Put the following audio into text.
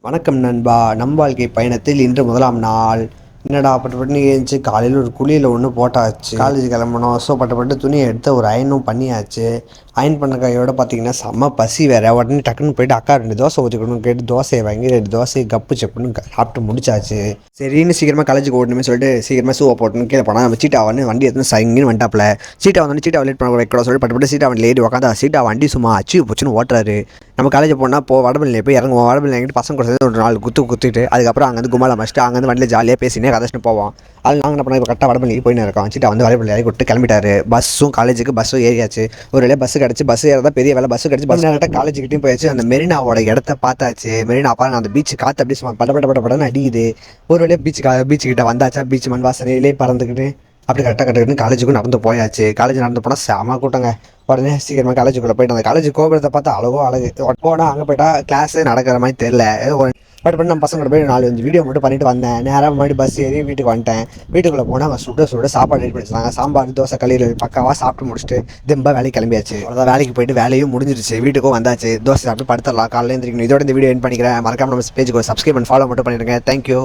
வணக்கம் நண்பா. நம் வாழ்க்கை பயணத்தில் இன்று முதலாம் நாள். என்னடா பட்டு ஏஞ்சி காலையில் ஒரு குளியில் ஒன்று போட்டாச்சு. காலேஜ் கிளம்பணும். ஸோ பட்டு துணியை எடுத்து ஒரு அயனும் பண்ணியாச்சு. அயன் பண்ண கையோட பார்த்தீங்கன்னா செம்ம பசி வேறு. உடனே டக்குன்னு போயிட்டு அக்கா 2 தோசை ஊற்றிக்கணும்னு கேட்டு தோசையை வாங்கி 2 தோசையை கப்பு செப்புன்னு சாப்பிட்டு முடிச்சாச்சு. சரின்னு சீக்கிரமாக காலேஜுக்கு ஓடணுமே சொல்லிட்டு சீக்கிரமாக ஷூவை போட்டுன்னு கீழே போனால் நம்ம சீட்டா வந்து வண்டி எடுத்து சங்கின்னு வந்துட்டாப்ல. சீட்டா வந்து சீட்டா லேட் பண்ண வைக்கூட சொல்லி பட்டு சீட்டா வண்டி ஏறி உட்காந்தா சீட்டா வண்டி சும்மா அச்சு போச்சுன்னு ஓட்டுறாரு. நம்ம காலேஜ் போனால் வடபழனியில் போய் இறங்குவோம். வடபழனி எங்கிட்ட பசங்க கூட சேர்ந்து ஒரு 4 குத்திட்டு அதுக்கப்புறம் அங்கேருந்து கும்மால மஸ்ட்டு அங்கேருந்து வண்டியில் ஜாலியாக பேசினே கதைச்சிட்டு போவோம். அது நாங்கள் என்ன பண்ணோம், இப்போ கரெக்டாக வடபழனி போயின்னு இருக்கோம். சீட்டா வந்து வடபழனி இறக்கி விட்டு கிளம்பிட்டாரு. காலேஜுக்கு பஸ்ஸும் ஏறியாச்சு. ஒரு வேலையை பஸ்ஸு கிடச்சி பஸ் ஏறதான் பெரிய வேலை. பஸ்ஸு கிடச்சி பஸ் நேரத்தை காலேஜுக்கிட்டையும் போயாச்சு. அந்த மெரினாவோட இடத்த பார்த்தாச்சு. மெரினா பாருங்க, அந்த பீச்சு காற்று அப்படியே சும்மா படன்னு அடிக்குது. ஒரு வேலையை பீச்சு கிட்ட வந்தாச்சா. பீச் மண் வாசனையிலே பறந்துக்கிட்டு அப்படி கரெக்டாக காலேஜுக்கும் நடந்து போயாச்சு. காலேஜ் நடந்து போனால் செம கூட்டங்க. உடனே சீக்கிரமாக காலேஜுக்குள்ளே போயிட்டு அந்த காலேஜ் கோபுரத்தை பார்த்தா அழகு போனால் அங்கே போயிட்டா கிளாஸே நடக்கிற மாதிரி தெரில. பட் நம்ம பசங்களோட போய் 4-5 வீடியோ மட்டும் பண்ணிட்டு வந்தேன். நேராக முன்னாடி பஸ் ஏறி வீட்டுக்கு வந்துட்டேன். வீட்டுக்குள்ளே போனால் அவங்க சுட சாப்பாடு ரெடி பண்ணிட்டாங்க. சாம்பார் தோசை களியில் பக்காவாக சாப்பிட்டு முடிச்சுட்டு தெம்பா வேலைக்கு கிளம்பியாச்சு. அவ்வளோதான், வேலைக்கு போயிட்டு வேலையும் முடிஞ்சிருச்சு. வீட்டுக்கும் வந்தாச்சு. தோசை சாப்பிட்டு படுத்துடலாம். காலையில் எழுந்திரிக்கணும். இதோட இந்த வீடியோ எண்ட் பண்ணிக்கிறேன். மறக்காம நம்ம பேஜுக்கு சப்ஸ்கிரைப் பண்ணி ஃபாலோ மட்டும் பண்ணிடுங்க. தேங்க்யூ.